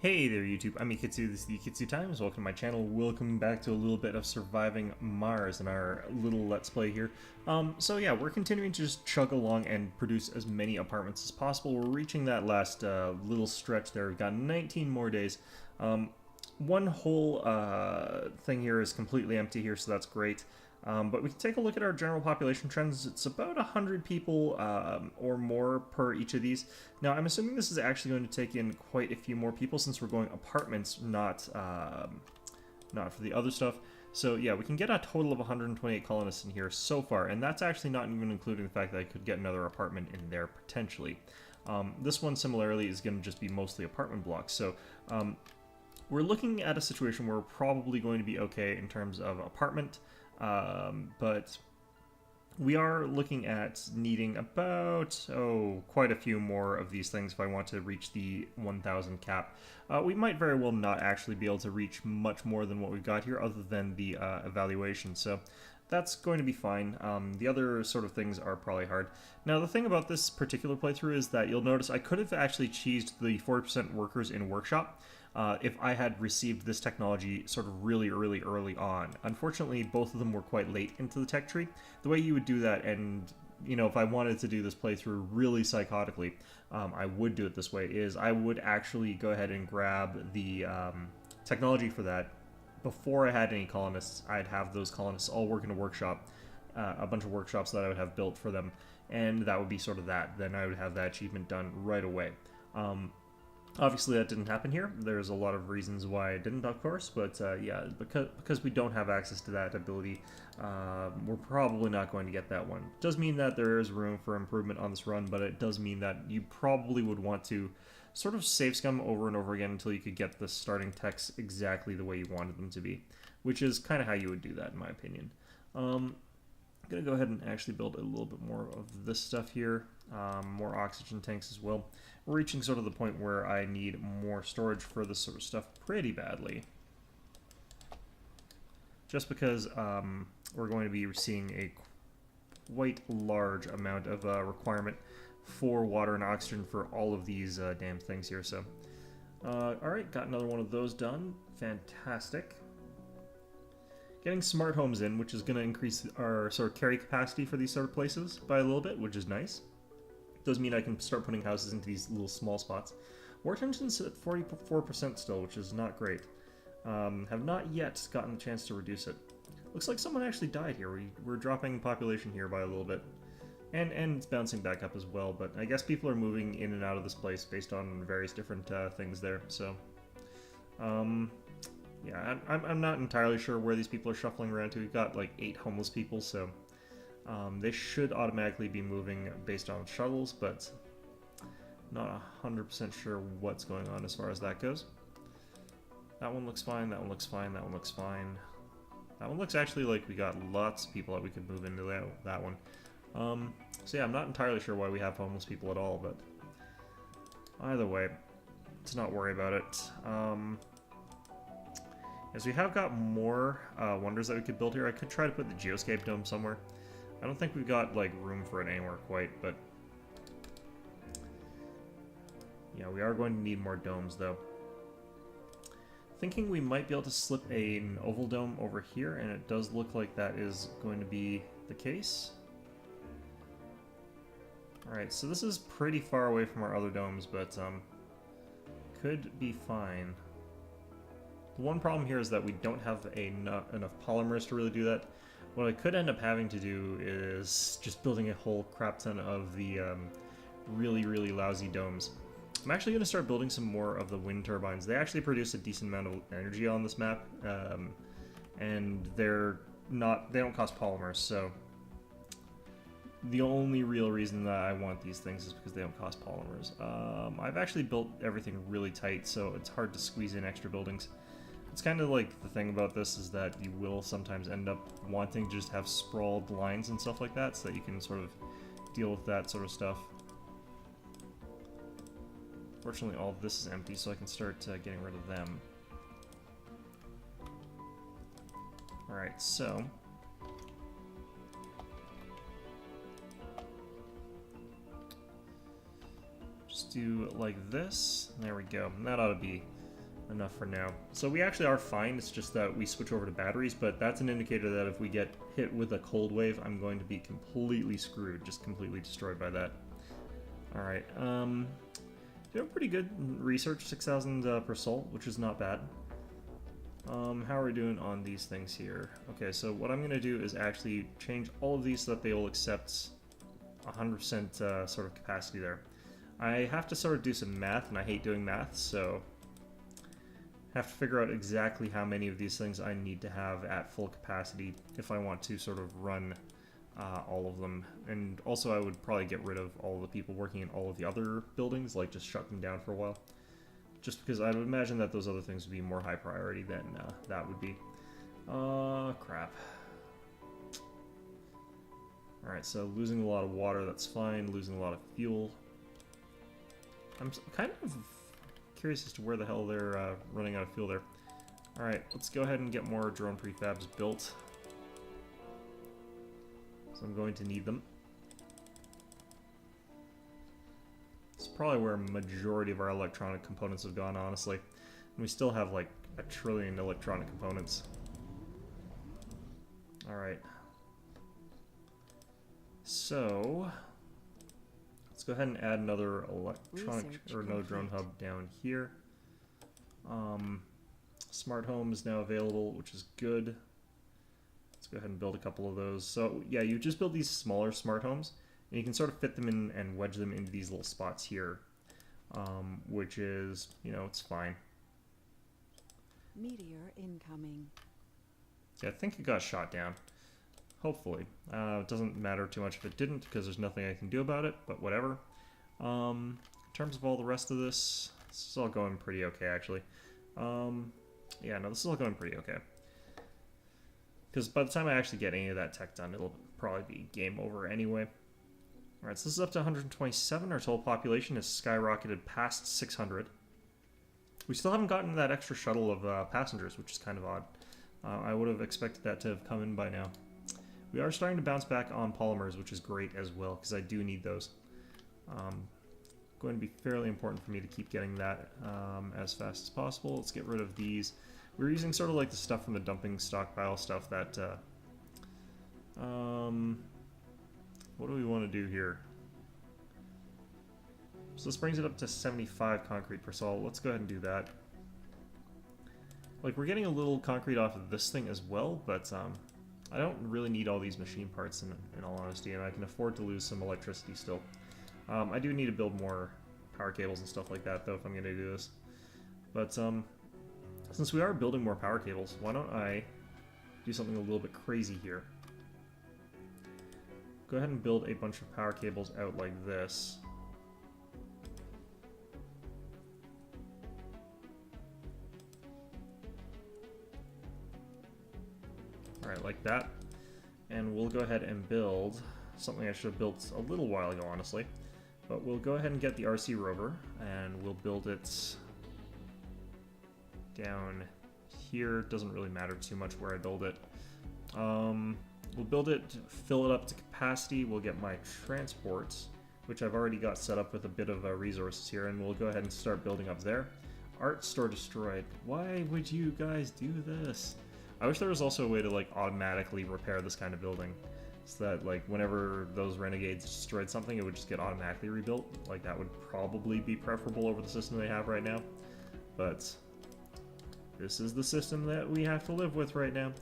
Hey there YouTube, I'm Ikitsu, this is the Ikitsu Times. Welcome to my channel. Welcome back to a little bit of surviving Mars in our little Let's Play here. So yeah, we're continuing to just chug along and produce as many apartments as possible. We're reaching that last little stretch there. We've got 19 more days. One whole thing here is completely empty here, so that's great. But we can take a look at our general population trends. It's about 100 people or more per each of these. Now, I'm assuming this is actually going to take in quite a few more people since we're going apartments, not for the other stuff. So yeah, we can get a total of 128 colonists in here so far, and that's actually not even including the fact that I could get another apartment in there potentially. This one similarly is going to just be mostly apartment blocks. So we're looking at a situation where we're probably going to be okay in terms of apartment. But we are looking at needing about, quite a few more of these things if I want to reach the 1,000 cap. We might very well not actually be able to reach much more than what we've got here other than the evaluation, so that's going to be fine. The other sort of things are probably hard. Now, the thing about this particular playthrough is that you'll notice I could have actually cheesed the 40% workers in workshop. If I had received this technology sort of really early on. Unfortunately, both of them were quite late into the tech tree. The way you would do that, and you know, if I wanted to do this playthrough really psychotically, I would do it this way, is I would actually go ahead and grab the technology for that. Before I had any colonists, I'd have those colonists all work in a workshop, a bunch of workshops that I would have built for them, and that would be sort of that. Then I would have that achievement done right away. Obviously, that didn't happen here. There's a lot of reasons why it didn't, of course, but yeah, because we don't have access to that ability, we're probably not going to get that one. It does mean that there is room for improvement on this run, but it does mean that you probably would want to sort of save scum over and over again until you could get the starting techs exactly the way you wanted them to be, which is kind of how you would do that, in my opinion. I'm going to go ahead and actually build a little bit more of this stuff here, more oxygen tanks as well. We're reaching sort of the point where I need more storage for this sort of stuff pretty badly. Just because we're going to be seeing a quite large amount of requirement for water and oxygen for all of these damn things here. So, alright, got another one of those done. Fantastic. Getting smart homes in, which is going to increase our sort of carry capacity for these sort of places by a little bit, which is nice. Does mean I can start putting houses into these little small spots. War tension's at 44% still, which is not great. Have not yet gotten the chance to reduce it. Looks like someone actually died here. We're dropping population here by a little bit. And it's bouncing back up as well, but I guess people are moving in and out of this place based on various different things there, so... yeah, I'm not entirely sure where these people are shuffling around to. We've got like 8 homeless people, so... they should automatically be moving based on shuttles, but not 100% sure what's going on as far as that goes. That one looks fine, that one looks fine, that one looks fine. That one looks actually like we got lots of people that we could move into that one. So yeah, I'm not entirely sure why we have homeless people at all, but either way, let's not worry about it. As we have got more wonders that we could build here, I could try to put the geoscape dome somewhere. I don't think we've got, like, room for it anywhere quite, but... yeah, we are going to need more domes, though. Thinking we might be able to slip an oval dome over here, and it does look like that is going to be the case. Alright, so this is pretty far away from our other domes, but, could be fine. The one problem here is that we don't have enough polymers to really do that. What I could end up having to do is just building a whole crap ton of the really lousy domes. I'm actually going to start building some more of the wind turbines. They actually produce a decent amount of energy on this map, and they don't cost polymers, so the only real reason that I want these things is because they don't cost polymers. I've actually built everything really tight, so it's hard to squeeze in extra buildings. It's kind of like the thing about this is that you will sometimes end up wanting to just have sprawled lines and stuff like that so that you can sort of deal with that sort of stuff. Fortunately, all of this is empty, so I can start getting rid of them. Alright, so... just do like this. There we go. And that ought to be enough for now. So we actually are fine, it's just that we switch over to batteries, but that's an indicator that if we get hit with a cold wave, I'm going to be completely screwed, just completely destroyed by that. Alright, doing pretty good research, 6,000 per soul, which is not bad. How are we doing on these things here? Okay, so what I'm going to do is actually change all of these so that they will accept 100% sort of capacity there. I have to sort of do some math, and I hate doing math, so I have to figure out exactly how many of these things I need to have at full capacity if I want to sort of run all of them. And also I would probably get rid of all the people working in all of the other buildings, like just shut them down for a while. Just because I would imagine that those other things would be more high priority than that would be. Crap. Alright, so losing a lot of water, that's fine. Losing a lot of fuel. I'm kind of curious as to where the hell they're running out of fuel there. Alright, let's go ahead and get more drone prefabs built. So I'm going to need them. It's probably where a majority of our electronic components have gone, honestly. And we still have like 1 trillion electronic components. Alright. So let's go ahead and add another electronic or another drone hub down here. Smart home is now available, which is good. Let's go ahead and build a couple of those. So yeah, you just build these smaller smart homes, and you can sort of fit them in and wedge them into these little spots here, which is, you know, it's fine. Meteor incoming. Yeah, I think it got shot down. Hopefully. It doesn't matter too much if it didn't, because there's nothing I can do about it, but whatever. In terms of all the rest of this is all going pretty okay, actually. Yeah, no, this is all going pretty okay. Because by the time I actually get any of that tech done, it'll probably be game over anyway. Alright, so this is up to 127. Our total population has skyrocketed past 600. We still haven't gotten that extra shuttle of passengers, which is kind of odd. I would have expected that to have come in by now. We are starting to bounce back on polymers, which is great as well, because I do need those. Going to be fairly important for me to keep getting that as fast as possible. Let's get rid of these. We're using sort of like the stuff from the dumping stockpile stuff that... what do we want to do here? So this brings it up to 75 concrete per sol. Let's go ahead and do that. Like, we're getting a little concrete off of this thing as well, but I don't really need all these machine parts in all honesty, and I can afford to lose some electricity still. I do need to build more power cables and stuff like that, though, if I'm going to do this. But since we are building more power cables, why don't I do something a little bit crazy here? Go ahead and build a bunch of power cables out like this. Alright, like that. And we'll go ahead and build something I should have built a little while ago, honestly. But we'll go ahead and get the RC rover, and we'll build it down here. Doesn't really matter too much where I build it. We'll build it, fill it up to capacity. We'll get my transport, which I've already got set up with a bit of resources here, and we'll go ahead and start building up there. Art store destroyed. Why would you guys do this? I wish there was also a way to like automatically repair this kind of building, so that like whenever those renegades destroyed something, it would just get automatically rebuilt. Like that would probably be preferable over the system they have right now, but this is the system that we have to live with right now.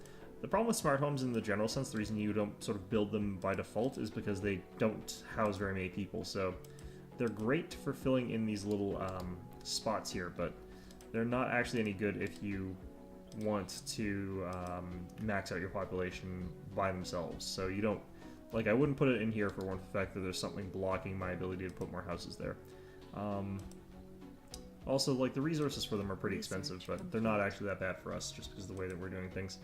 The problem with smart homes in the general sense, the reason you don't sort of build them by default is because they don't house very many people. So they're great for filling in these little spots here, but they're not actually any good if you want to max out your population by themselves. So you don't, like, I wouldn't put it in here for one fact that there's something blocking my ability to put more houses there. Also, like, the resources for them are pretty expensive, but they're not actually that bad for us just because of the way that we're doing things.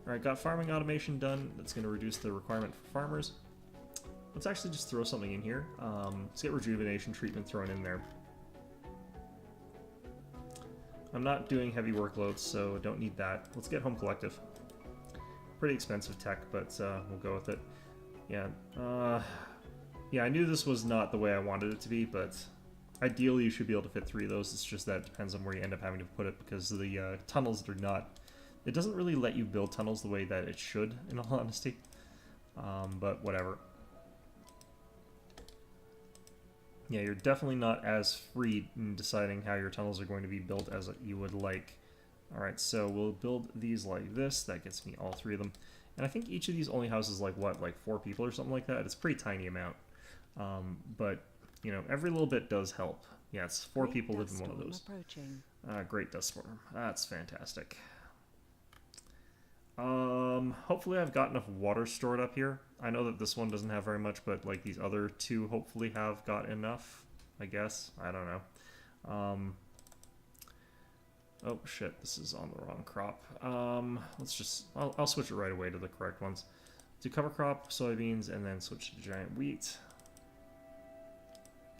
Alright, got farming automation done. That's going to reduce the requirement for farmers. Let's actually just throw something in here. Let's get rejuvenation treatment thrown in there. I'm not doing heavy workloads, so don't need that. Let's get home collective. Pretty expensive tech, but we'll go with it. Yeah, yeah, I knew this was not the way I wanted it to be, but Ideally, you should be able to fit 3 of those. It's just that it depends on where you end up having to put it, because the tunnels are not... It doesn't really let you build tunnels the way that it should, in all honesty. But whatever. Yeah, you're definitely not as free in deciding how your tunnels are going to be built as you would like. Alright, so we'll build these like this. That gets me all 3 of them. And I think each of these only houses like, what, like 4 people or something like that? It's a pretty tiny amount. But, you know, every little bit does help. Yeah, it's 4 people live in one of those. Great dust storm. That's fantastic. Hopefully I've got enough water stored up here. I know that this one doesn't have very much, but like these other 2 hopefully have got enough, I guess. I don't know. Oh shit, this is on the wrong crop. Let's just, I'll switch it right away to the correct ones. Do cover crop, soybeans, and then switch to giant wheat.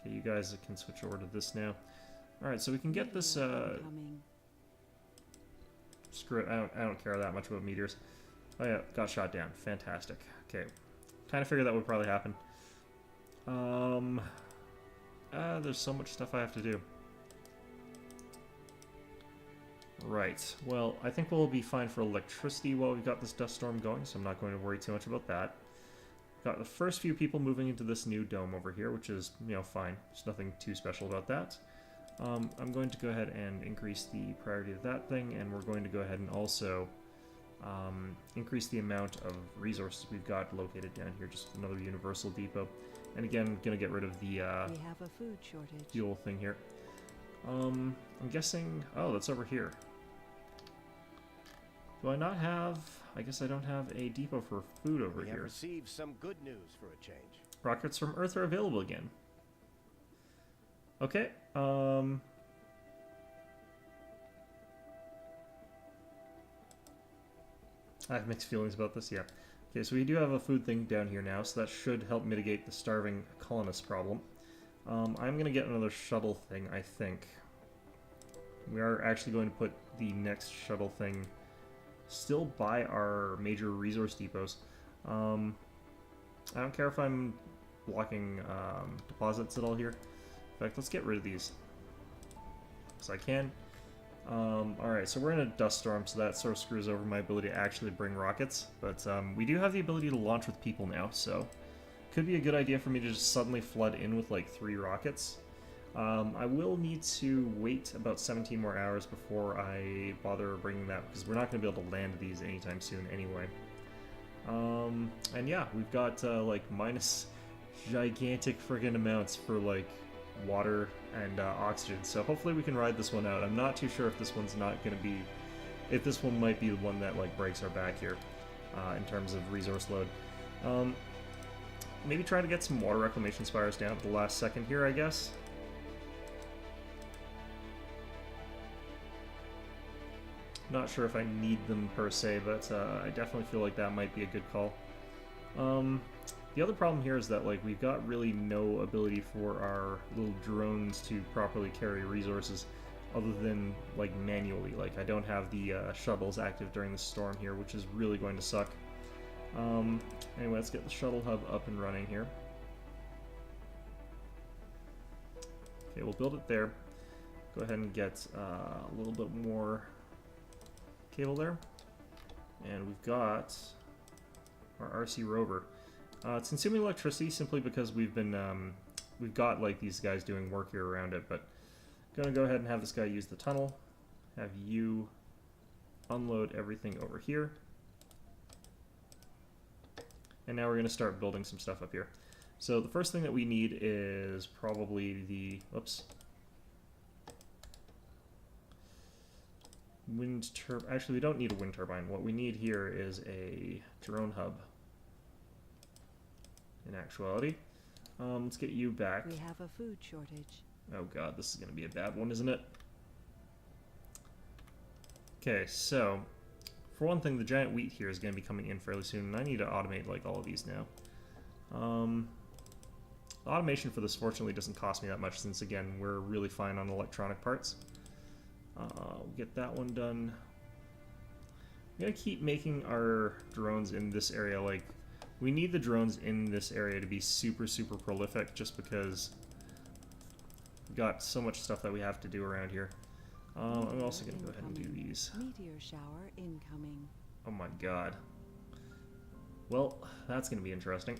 Okay, you guys can switch over to this now. Alright, so we can get this, screw it, I don't care that much about meteors. Oh yeah, got shot down. Fantastic. Okay. Kind of figured that would probably happen. There's so much stuff I have to do. Right. Well, I think we'll be fine for electricity while we've got this dust storm going, so I'm not going to worry too much about that. Got the first few people moving into this new dome over here, which is, you know, fine. There's nothing too special about that. I'm going to go ahead and increase the priority of that thing, and we're going to go ahead and also increase the amount of resources we've got located down here. Just another universal depot. And again, I'm going to get rid of the we have a food shortage. fuel thing here. I'm guessing... Oh, that's over here. Do I not have... I guess I don't have a depot for food over here. We have received some good news for a change. Rockets from Earth are available again. Okay, I have mixed feelings about this, yeah. Okay, so we do have a food thing down here now, so that should help mitigate the starving colonist problem. I'm going to get another shuttle thing, I think. We are actually going to put the next shuttle thing still by our major resource depots. I don't care if I'm blocking deposits at all here. In fact, let's get rid of these. Because I can. Alright, so we're in a dust storm, so that sort of screws over my ability to actually bring rockets. But we do have the ability to launch with people now, so could be a good idea for me to just suddenly flood in with like 3 rockets. I will need to wait about 17 more hours before I bother bringing that, because we're not going to be able to land these anytime soon anyway. And yeah, we've got like minus gigantic friggin' amounts for like water and oxygen, so hopefully we can ride this one out. I'm not too sure if this one's not going to be... if this one might be the one that like breaks our back here in terms of resource load. Maybe try to get some water reclamation spires down at the last second here, I guess. Not sure if I need them per se, but I definitely feel like that might be a good call. The other problem here is that like we've got really no ability for our little drones to properly carry resources other than like manually. Like I don't have the shuttles active during the storm here, which is really going to suck. Anyway, let's get the shuttle hub up and running here. Okay, we'll build it there. Go ahead and get a little bit more cable there. And we've got our RC rover. It's consuming electricity simply because we've got like these guys doing work here around it, but I'm gonna go ahead and have this guy use the tunnel, have you unload everything over here, and now we're gonna start building some stuff up here. So the first thing that we need is probably the, whoops, wind turbine. Actually, we don't need a wind turbine. What we need here is a drone hub. In actuality, let's get you back. We have a food shortage. Oh god, this is going to be a bad one, isn't it? Okay, so for one thing, the giant wheat here is going to be coming in fairly soon, and I need to automate like all of these now. Automation for this fortunately doesn't cost me that much, since again we're really fine on electronic parts. We'll get that one done. I'm going to keep making our drones in this area like... We need the drones in this area to be super, super prolific, just because got so much stuff that we have to do around here. I'm also going to go ahead and do these. Meteor shower incoming. Oh my god. Well, that's going to be interesting.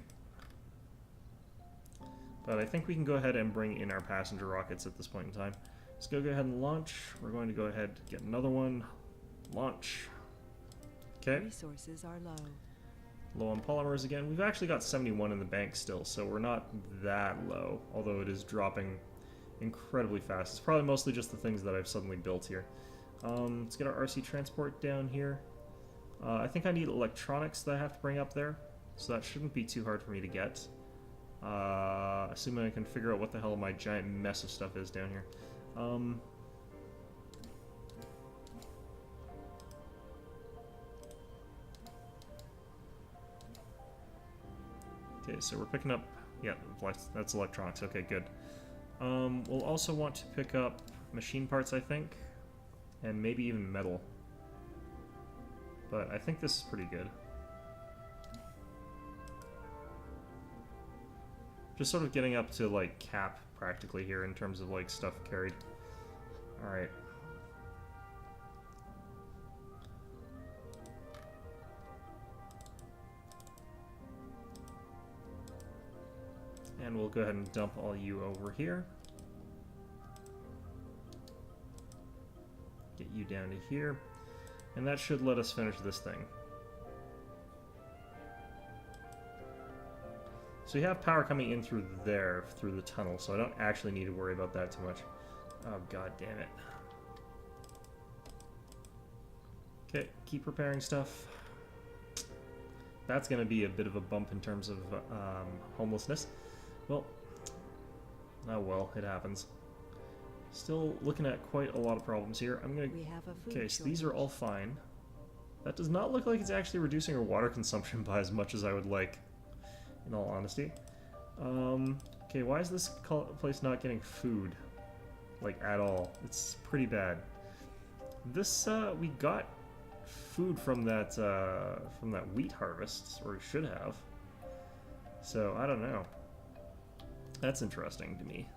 But I think we can go ahead and bring in our passenger rockets at this point in time. Let's go ahead and launch. We're going to go ahead and get another one. Launch. Okay. Resources are low. Low on polymers again. We've actually got 71 in the bank still, so we're not that low, although it is dropping incredibly fast. It's probably mostly just the things that I've suddenly built here. Let's get our RC transport down here. I think I need electronics that I have to bring up there, so that shouldn't be too hard for me to get. Assuming I can figure out what the hell my giant mess of stuff is down here. Okay, so we're picking up, yeah, that's electronics, okay, good. We'll also want to pick up machine parts, I think, and maybe even metal. But I think this is pretty good. Just sort of getting up to, like, cap, practically, here, in terms of, like, stuff carried. Alright. And we'll go ahead and dump all you over here. Get you down to here. And that should let us finish this thing. So you have power coming in through there, through the tunnel, so I don't actually need to worry about that too much. Oh, god damn it. Okay, keep repairing stuff. That's going to be a bit of a bump in terms of homelessness. Well, oh well, it happens. Still looking at quite a lot of problems here. I'm gonna. We have a food Okay, so these are all fine. That does not look like it's actually reducing our water consumption by as much as I would like, in all honesty. Okay, why is this place not getting food, like, at all? It's pretty bad. This we got food from that wheat harvest, or should have. So I don't know. That's interesting to me.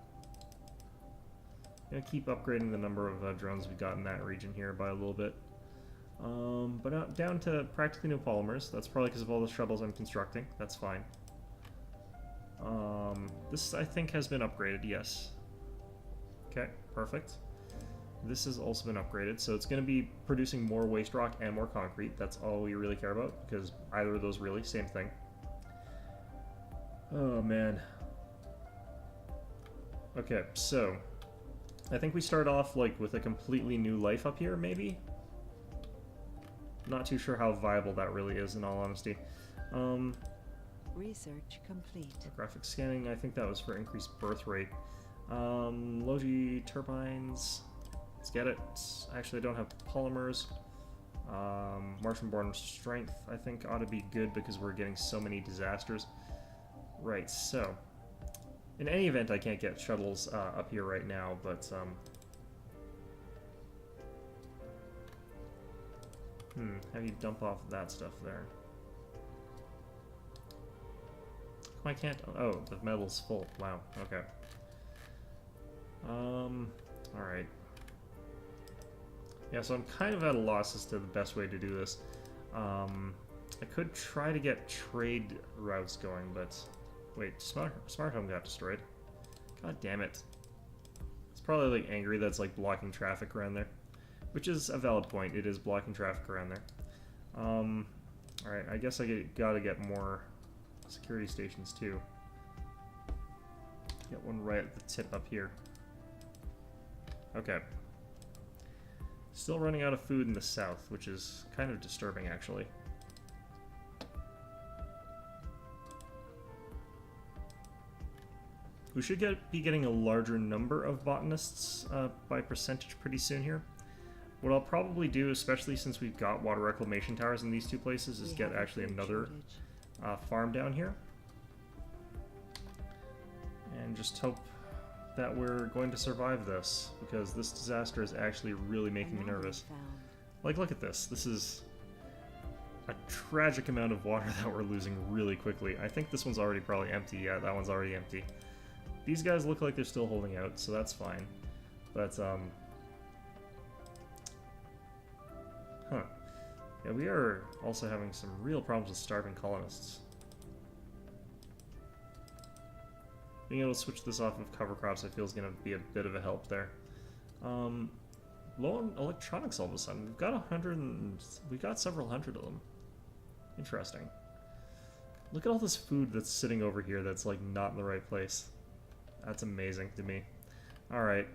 Gonna keep upgrading the number of drones we got in that region here by a little bit. But down to practically no polymers. That's probably because of all the shuttles I'm constructing. That's fine. This, I think, has been upgraded, yes. Okay, perfect. This has also been upgraded, so it's going to be producing more waste rock and more concrete. That's all we really care about, because either of those really, same thing. Oh, man. Okay, so I think we start off, like, with a completely new life up here, maybe? Not too sure how viable that really is, in all honesty. Research complete. Graphic scanning, I think that was for increased birth rate. Logi turbines, let's get it. Actually, I don't have polymers. Martian-born strength, I think, ought to be good because we're getting so many disasters. Right, so in any event, I can't get shuttles up here right now, but have you dump off that stuff there. I can't. Oh, the metal's full. Wow. Okay. Alright. Yeah, so I'm kind of at a loss as to the best way to do this. I could try to get trade routes going, but wait, Smart Home got destroyed. God damn it. It's probably like angry that's like blocking traffic around there, which is a valid point. It is blocking traffic around there. Alright, I guess I gotta get more security stations too. Get one right at the tip up here. Okay. Still running out of food in the south, which is kind of disturbing, actually. We should be getting a larger number of botanists by percentage pretty soon here. What I'll probably do, especially since we've got water reclamation towers in these two places, is get actually another farm down here. And just hope that we're going to survive this, because this disaster is actually really making me nervous. Like, look at this. This is a tragic amount of water that we're losing really quickly. I think this one's already probably empty. Yeah, that one's already empty. these guys look like they're still holding out, so that's fine. But, huh. Yeah, we are also having some real problems with starving colonists. Being able to switch this off of cover crops, I feel, is going to be a bit of a help there. Low on electronics all of a sudden. We've got we've got several hundred of them. Interesting. Look at all this food that's sitting over here that's like not in the right place. That's amazing to me. Alright.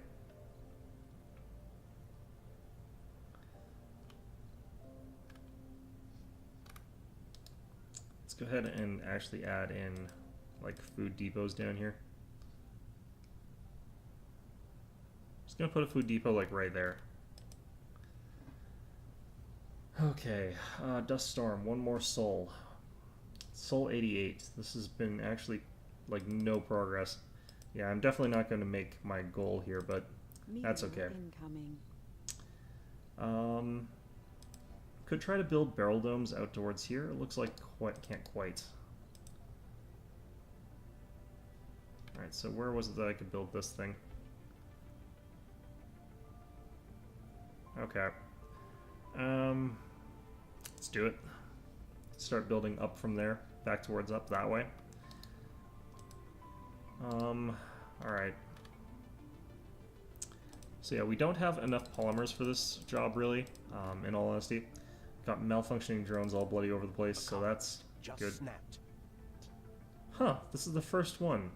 Let's go ahead and actually add in like food depots down here. Just gonna put a food depot like right there. Okay, Dust Storm, one more soul. Soul 88. This has been actually like no progress. Yeah, I'm definitely not going to make my goal here, but that's okay. Could try to build barrel domes out towards here. It looks like can't quite. Alright, so where was it that I could build this thing? Okay. Let's do it. Start building up from there, back towards up that way. Alright. So yeah, we don't have enough polymers for this job, really, in all honesty. Got malfunctioning drones all bloody over the place, so that's good. Snapped. Huh, this is the first one.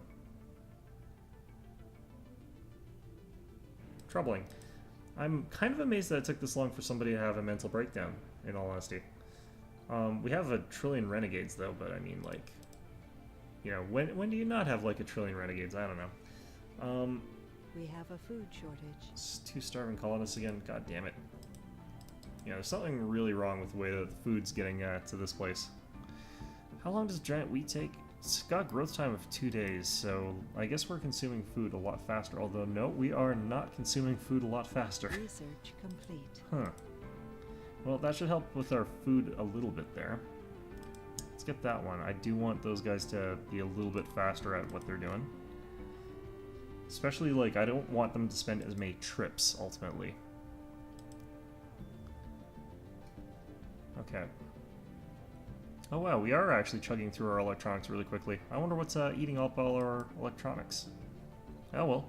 Troubling. I'm kind of amazed that it took this long for somebody to have a mental breakdown, in all honesty. We have a trillion renegades, though, but I mean, like, you know, when do you not have, like, a trillion renegades? I don't know. We have a food shortage. It's 2 starving colonists again. God damn it. You know, there's something really wrong with the way that the food's getting to this place. How long does giant wheat take? It's got growth time of 2 days, so I guess we're consuming food a lot faster. Although, no, we are not consuming food a lot faster. Research complete. Huh. Well, that should help with our food a little bit there. Let's get that one. I do want those guys to be a little bit faster at what they're doing. Especially, like, I don't want them to spend as many trips, ultimately. Okay. Oh wow, we are actually chugging through our electronics really quickly. I wonder what's eating up all our electronics. Oh well.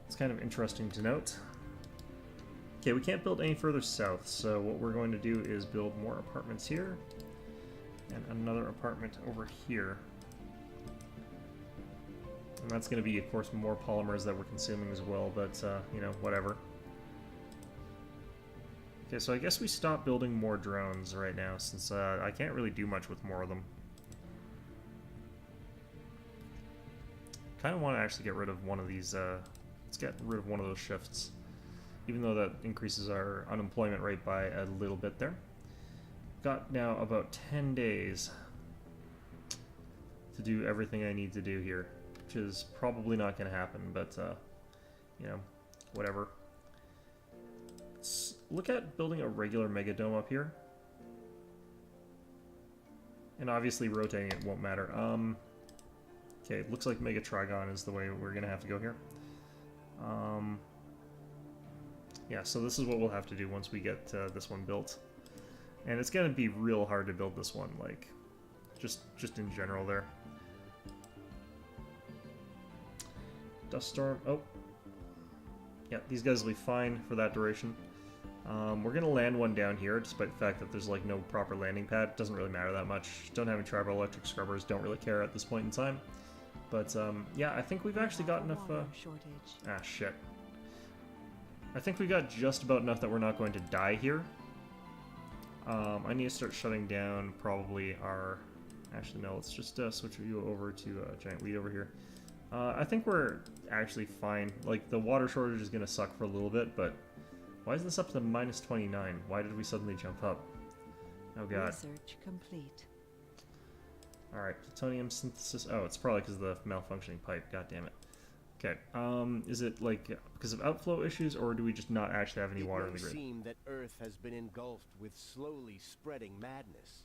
It's kind of interesting to note. Okay, we can't build any further south, so what we're going to do is build more apartments here, and another apartment over here. And that's going to be, of course, more polymers that we're consuming as well, but, you know, whatever. Okay, so I guess we stop building more drones right now, since I can't really do much with more of them. Kind of want to actually get rid of one of these, let's get rid of one of those shifts. Even though that increases our unemployment rate by a little bit there. Got now about 10 days to do everything I need to do here, which is probably not going to happen, but, you know, whatever. Let's look at building a regular megadome up here. And obviously rotating it won't matter. Okay, it looks like Mega Trigon is the way we're going to have to go here. Yeah, so this is what we'll have to do once we get this one built. And it's going to be real hard to build this one, like, just in general there. Dust Storm, oh. Yeah, these guys will be fine for that duration. We're going to land one down here, despite the fact that there's, like, no proper landing pad. Doesn't really matter that much. Don't have any tribal electric scrubbers, don't really care at this point in time. But, yeah, I think we've actually got enough, ah, shit. I think we got just about enough that we're not going to die here. I need to start shutting down probably our... Actually, no, let's just switch you over to Giant Wheat over here. I think we're actually fine. Like, the water shortage is going to suck for a little bit, but... Why is this up to minus 29? Why did we suddenly jump up? Oh god. Research complete. Alright, plutonium synthesis... Oh, it's probably because of the malfunctioning pipe. God damn it. Okay, is it, like, because of outflow issues, or do we just not actually have any water in the grid? It may seem that Earth has been engulfed with slowly spreading madness.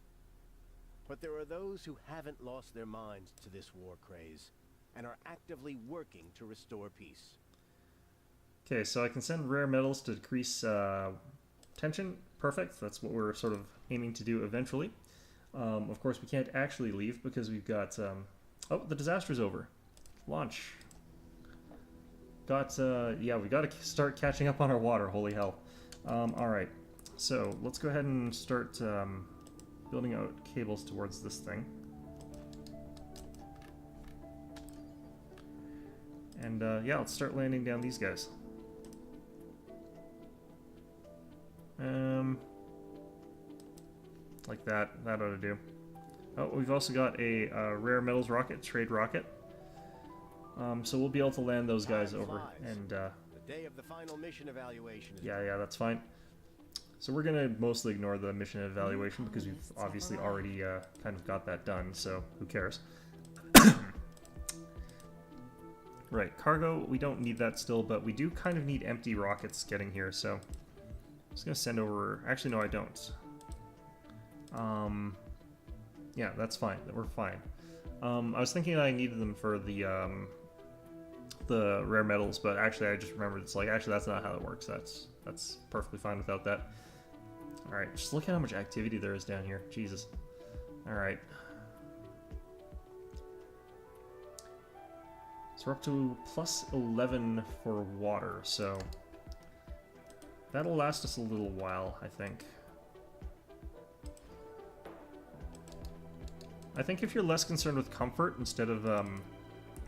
But there are those who haven't lost their minds to this war craze. and are actively working to restore peace. Okay, so I can send rare metals to decrease tension. Perfect. That's what we're sort of aiming to do eventually. Of course, we can't actually leave because we've got... oh, the disaster's over. Launch. Yeah, we got to start catching up on our water. Holy hell. Alright, so let's go ahead and start building out cables towards this thing. And yeah, let's start landing down these guys. Like that. That ought to do. Oh, we've also got a rare metals rocket, trade rocket. So we'll be able to land those guys over. And The day of the final mission evaluation is yeah, that's fine. So we're gonna mostly ignore the mission evaluation because we've obviously already kind of got that done. So who cares? Right, cargo. We don't need that still, but we do kind of need empty rockets getting here. So I'm just gonna send over. Actually, no, I don't. Yeah, that's fine. We're fine. I was thinking I needed them for the rare metals, but actually I just remembered it's like, actually that's not how it works. That's perfectly fine without that. Alright, just look at how much activity there is down here. Jesus. Alright. So we're up to plus 11 for water, so that'll last us a little while, I think. I think if you're less concerned with comfort, instead of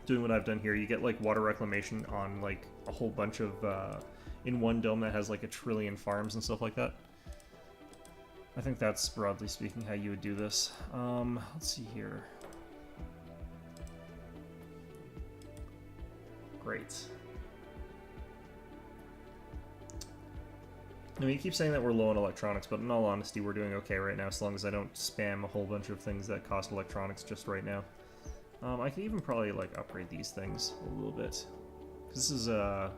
doing what I've done here, you get like water reclamation on like a whole bunch of in one dome that has like 1 trillion farms and stuff like that. I think that's broadly speaking how you would do this. Let's see here. Great. I mean, you keep saying that we're low on electronics, but in all honesty, we're doing okay right now, as long as I don't spam a whole bunch of things that cost electronics just right now. I can even probably, like, upgrade these things a little bit. This is, I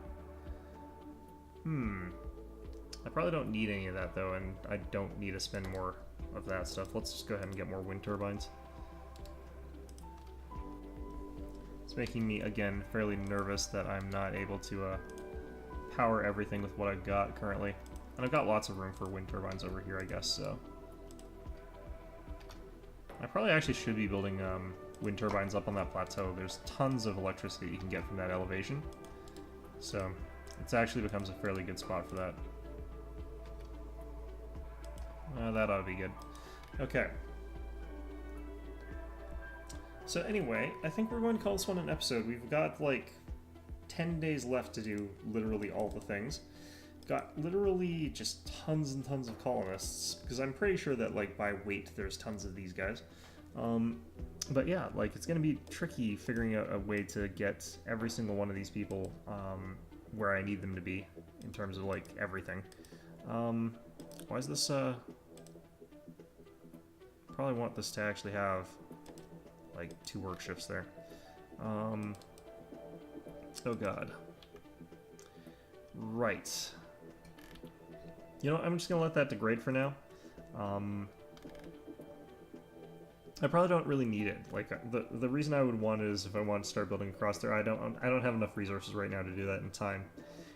probably don't need any of that, though, and I don't need to spend more of that stuff. Let's just go ahead and get more wind turbines. It's making me, again, fairly nervous that I'm not able to, power everything with what I've got currently. And I've got lots of room for wind turbines over here, I guess, so... I probably actually should be building wind turbines up on that plateau. There's tons of electricity you can get from that elevation. So, it actually becomes a fairly good spot for that. That ought to be good. Okay. So anyway, I think we're going to call this one an episode. We've got, like, 10 days left to do literally all the things. Got literally just tons and tons of colonists, because I'm pretty sure that, like, by weight there's tons of these guys. But yeah, like, it's going to be tricky figuring out a way to get every single one of these people where I need them to be, in terms of, like, everything. Why is this, probably want this to actually have, like, 2 work shifts there. Oh god. Right. You know, I'm just gonna let that degrade for now. I probably don't really need it. Like, the reason I would want it is if I want to start building across there. I don't have enough resources right now to do that in time.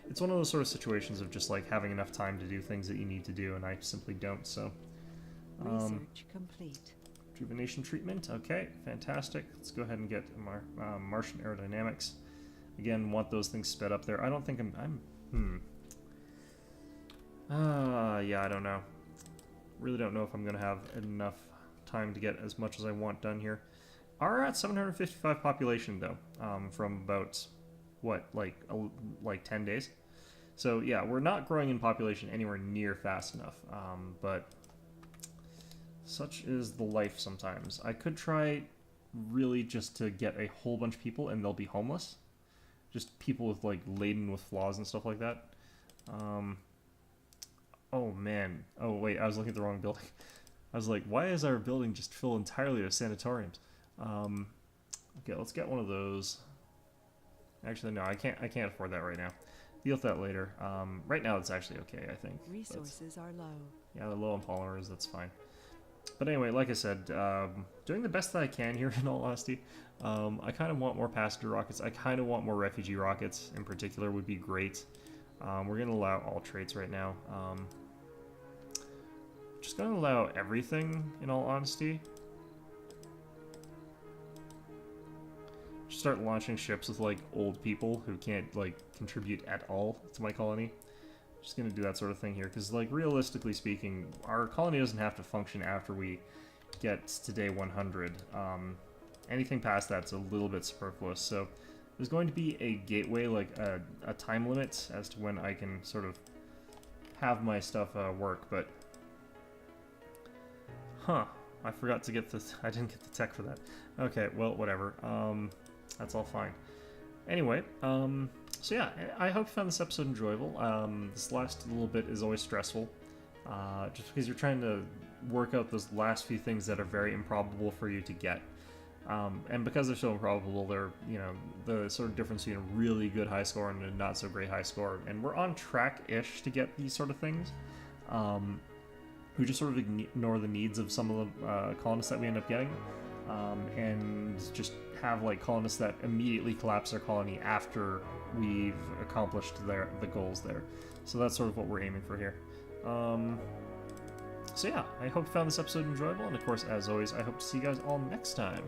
It's one of those sort of situations of just like having enough time to do things that you need to do, and I simply don't. So, Research complete. rejuvenation treatment. Okay, fantastic. Let's go ahead and get Martian aerodynamics. Again, want those things sped up there. I don't think yeah, I don't know. Really don't know if I'm gonna have enough time to get as much as I want done here. Are at 755 population though, from about what, like 10 days. So yeah, we're not growing in population anywhere near fast enough. But such is the life sometimes. I could try really just to get a whole bunch of people and they'll be homeless. Just people with, like, laden with flaws and stuff like that. Oh, man. Oh, wait, I was looking at the wrong building. I was like, why is our building just full entirely of sanatoriums? Okay, let's get one of those. Actually, no, I can't afford that right now. Deal with that later. Right now, it's actually okay, I think. Resources are low. Yeah, they're low on polymers, that's fine. But anyway, like I said, doing the best that I can here, in all honesty. I kind of want more passenger rockets. I kind of want more refugee rockets in particular would be great. We're going to allow all traits right now. Just going to allow everything, in all honesty. Just start launching ships with, like, old people who can't, like, contribute at all to my colony. Just going to do that sort of thing here, because, like, realistically speaking, our colony doesn't have to function after we get to day 100. Anything past that's a little bit superfluous, so there's going to be a gateway, like a time limit as to when I can sort of have my stuff work, but... Huh, I forgot to get this, I didn't get the tech for that. Okay, well, whatever, that's all fine. Anyway, so yeah, I hope you found this episode enjoyable. This last little bit is always stressful, just because you're trying to work out those last few things that are very improbable for you to get. And because they're so improbable, they're, you know, the sort of difference between a really good high score and a not so great high score. And we're on track-ish to get these sort of things. We just sort of ignore the needs of some of the colonists that we end up getting. And just have, like, colonists that immediately collapse their colony after we've accomplished the goals there. So that's sort of what we're aiming for here. So yeah, I hope you found this episode enjoyable, and of course, as always, I hope to see you guys all next time.